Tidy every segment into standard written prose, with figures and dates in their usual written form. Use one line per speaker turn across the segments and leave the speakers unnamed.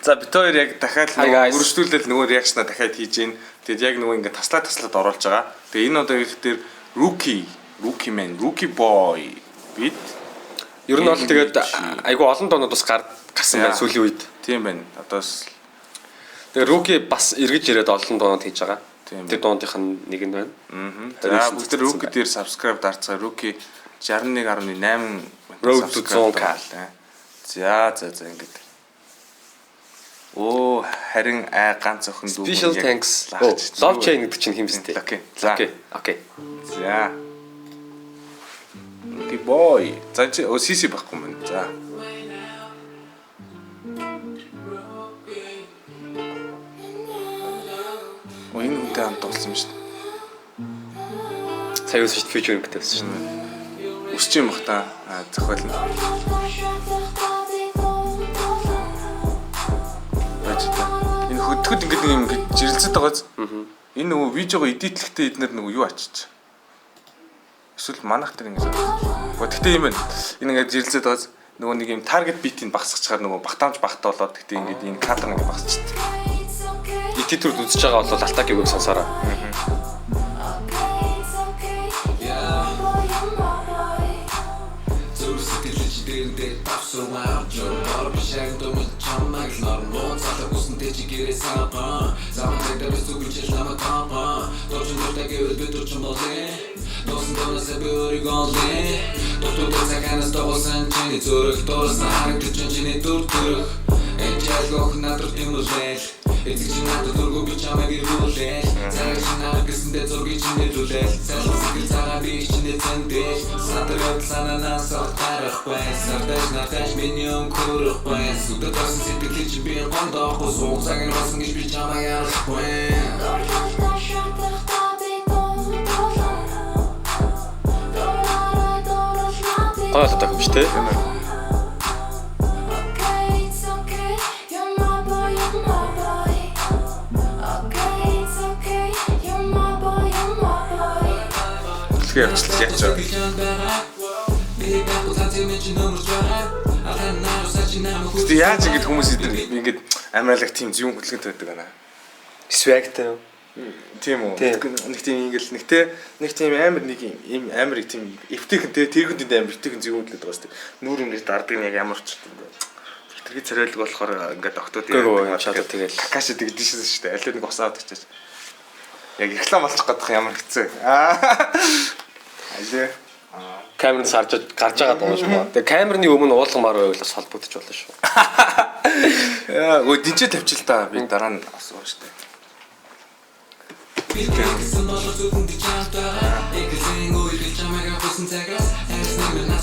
За бид хоёр яг дахиад үргэлжлүүлээд нөгөө реакшна дахиад хийж гин. Тэгээд яг нөгөө ингээд таслаад оруулж байгаа. Тэгээд энэ одоо их дээр rookie boy бид
ер нь бол тэгээд айгу олон доонууд бас гарсан байна сүүлийн үед.
Тийм байна. Одоос
тэгээд rookie бас эргэж ирээд олон доонууд хийж байгаа. Тэр дуундынх нь нэг нь байна.
За бүгд rookie дээр subscribe дарцгаа rookie 61.8
Road to 100k.
За ингээд. Харин ганц охин дүү.
Special thanks. Love chain гэдэг чинь хэм бэ?
Окей. За.
Окей.
За. Rookie boy. За чи CC байхгүй мэн. За. Энэ үнтэй хамт болсон юм шүү дээ.
Сая үсэж feature гэсэн шүү дээ.
Үсч юм бах та зохиолно. Энэ хөдөлгөд ингээд нэг юм жирэлцээд байгааз. Энэ нөгөө видеого эдитлэхдээ эднэр нөгөө юу ачиж. Эсвэл манах тэр ингээд. Гэхдээ юм байна. Энэ ингээд жирэлцээд байгааз нөгөө нэг юм target beat-ийг багасгachаар нөгөө багтаамж болоод гэхдээ ингээд энэ кадр ингээд багасчихдаг.
Эдитер үзэж байгаа бол алтакийг сонсоорой.
Ejjalgoh nadur timulel Ezigchi nadur durgu bichama girgulel Zaragchi nadur gisinde zurgi chinde dulel Sarlı sikil zaga bir içinde zendel Satır yok sanana soktarık bay Sardaş nartaş minyon kuruk bay Suda tarsın sitikli için bir konda Ku soğuk zagin basın geç bichama yarık bay
Ойлоо тахимч те.
Тэгээ явчихлаа яаж вэ? Тэ яаж ингэж хүмүүс ингэж амраалаг тийм зүүн хөдөлгөнтэй байдаг байна.
Swagтай.
Тийм үү. Нэг тийм ингээл нэг тийм амар нэг юм амар тийм эвтэйхэн тэрхэнд амар эвтэйхэн зүүн хөдлөд байгаа шүү дээ. Нүүр юмнээс дардаг нь яг ямар ч юм бэ. Тэргийн царайлаг болохоор ингээд октод
чадаад тэгэл
какаши тэгдэж шүү дээ. Аль нэг усаад очиж. Яг реклам болчих гадах ямар хэцүү. Алээ.
Камерын гарч байгаа даа шүү дээ. Тэгээ камерны өмнө уулгамаар байвал бас холбогдож болно шүү.
Яа, өө дижитал тавьчих л да. Би дараа нь асууж шүү дээ.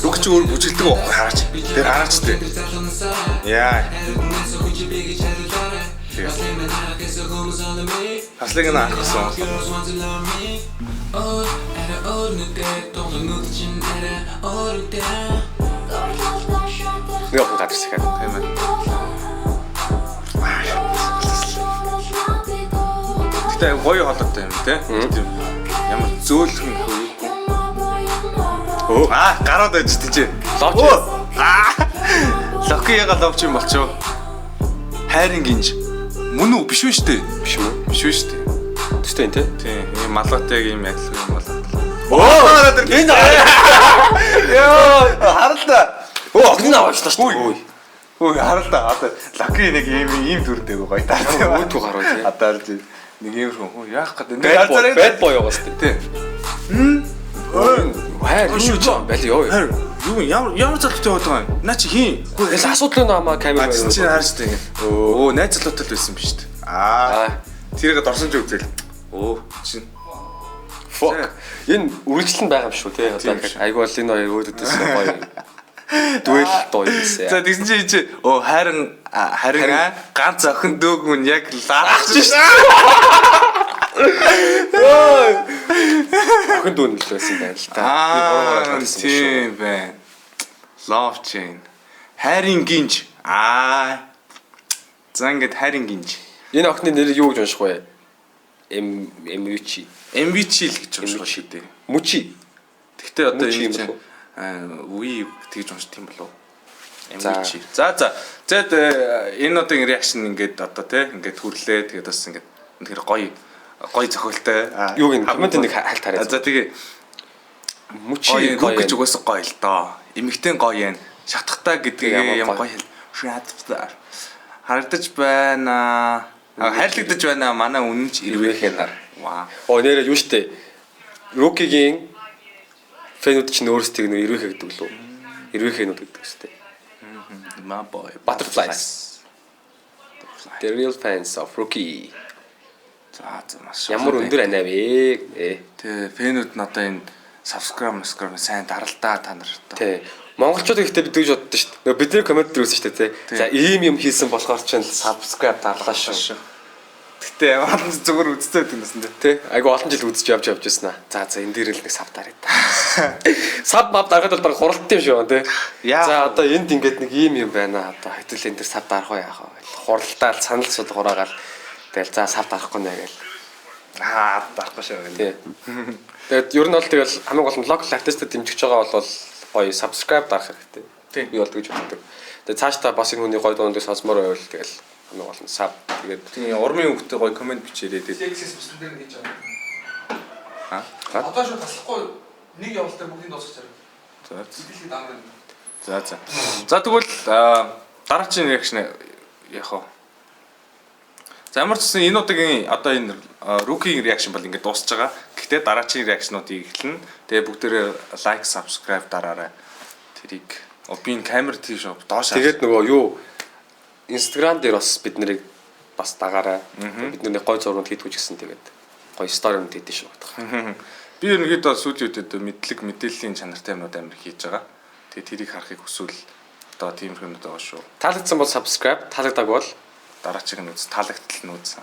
Лүгч өөр бүжгэлдэг уу хараач. Тэр хараач дээ. Яа. Хаслыг нь ахсан.
Нэг гадар сахад
тийм ээ. Тэ гоё холоотой юм те. Ямар зөөлхөн хөөхгүй. Гараад байж тийч.
Ловч.
Локи яга ловч юм болчоо. Хайрын гинж. Мөн үү биш үү штэ?
Биш үү?
Биш үү штэ.
Тэстэй энэ те.
Тийм. Ийм малгайтай юм адил юм болоо.
Энэ
Яа, харалта.
огны аваачлаа шүү дээ.
Ой, харалта. Одоо Локи нэг ийм дүрдээ гоё таа.
Өөтгөө гараа тий.
Адаар тий. Нэг юм шүү. Яах гэдэг.
Bad boy яваас тий.
Тий.
Хайр юу ч юм байл ёо.
Юу ямар залуутай байгаа юм? Наа чи хийн?
Үгүй энэ асуудал нь амаа камер
байна. Чи харж таа. Өө, найз залуутай л байсан биз дээ. Тэрийг дорсон ч үзэл. Чин.
Fuck. Энэ үргэлжлэн байгаа юм шүү тий. Одоо айгүй бол энэ хоёр өөдөөс гоё. Дуэл доо юмсэ.
За тэгсэн чи харин ганц охин дөөг нь яг лаарч шээ.
Охин дүүн л байсан байна л та.
Тийм байна. Love chain. Хайрын гинж. За ингээд хайрын гинж.
Энэ охины нэр юу гэж унших вэ? MVC.
MVC л гэж унших шүү дээ.
Мучи.
Гэхдээ одоо энэ чинь үе тэгж унших юм болов уу? Эмочи. За зэд энэ одын реакшн ингээд одоо тий ингээд хүрлээ тэгээд бас ингээд тэр гоё зохиолтой.
Юу гин коммент нэг хальт хараа.
За тэгээ
Мөчи
гоё гэж угаасаа гоё л доо. Эмэгтэй гоё юм. Шатахтаа гэдгийг юм гоё хэл. Шатахтаа. Харагдаж байна. Хайрлагдаж байна. Манай үнэнч
Ирвэхээ нар.
Ваа.
Нэрээ юу штэ. Рукигийн фэнүүд чинь өөрсдийг нэр ирвэхээ гэдэг лөө. Ирвэхээнүүд гэдэг штэ.
My boy.
Butterflies. The real fans of Rookie.
За маш
Ямар өндөр анаа вэ?
Тэгээ фэнүүд нь одоо энэ subscribe сайн даралдаа та нар одоо.
Тий. Монголчууд ихтэй бид гэж боддоо шүү дээ. Нөгөө бидний коммент дээр үзсэн шүү дээ, тий. За ийм юм хийсэн болохоор ч subscribe дарлаа шүү.
Гэтэ ямар зүгээр үздэг юм байна
Тий. Айгу олон жил үзэж явж байсан аа. За энэ дээр л нэг сав дараад. Сав дарахад бол баг хуралт юм шүү, тий. За одоо энд ингээд нэг ийм юм байна. Одоо хэдүүл энэ дээр сав дарах уу яах вэ? Хуралдаал санал сууд хураагаал. Тэгэл за сав дарахгүй нэ гээл.
Дарахгүй шүү.
Тий. Тэгээд ер нь бол тэгэл хамгийн гол нь local artist-д дэмжиж байгаа бол гоё subscribe дарах хэрэгтэй.
Тийм.
Би бол гэж боддог. Тэгээд цаашдаа бас энэ хүний гоё дууныг сонсомоор байвал тэгэл хамгийн гол нь sub тэгээд
тийм урмын хөвгтэй гоё комент бичээрэй тэгээд.
Access бүсэн дээр хийж байгаа. Одоо шүү таслахгүй нэг явал дээр бүгдийг дуусгаж байгаа. Сэтгэлээ даамаар.
За тэгвэл дараагийн реакшн яах вэ? За ямар ч гэсэн энэ удаагийн одоо энэ рукигийн реакшн бол ингээд дуусж байгаа. Гэхдээ дараагийн реакшнуудыг эхэлнэ. Тэгээ бүгдээрээ лайк, subscribe дараарай. Тэрийг би энэ камер тийш доош.
тэгээд нөгөө юу Instagram дээр бас бид нарыг бас дагаарай. Бид нэг гоё зургууд хийдгүү ч гэсэн тэгээд гоё story-ууд хийдэж шүү бодох.
Би ерөнхийдөө сүүлийн үедэд мэдээллийн чанартай юмнууд амар хийж байгаа. Тэгээд тэрийг харахыг хүсвэл одоо тийм юмнууд байгаа шүү.
Таалагдсан бол subscribe, таалагдаагүй бол
Дараагийн нь үз, таалагдтал нь үз.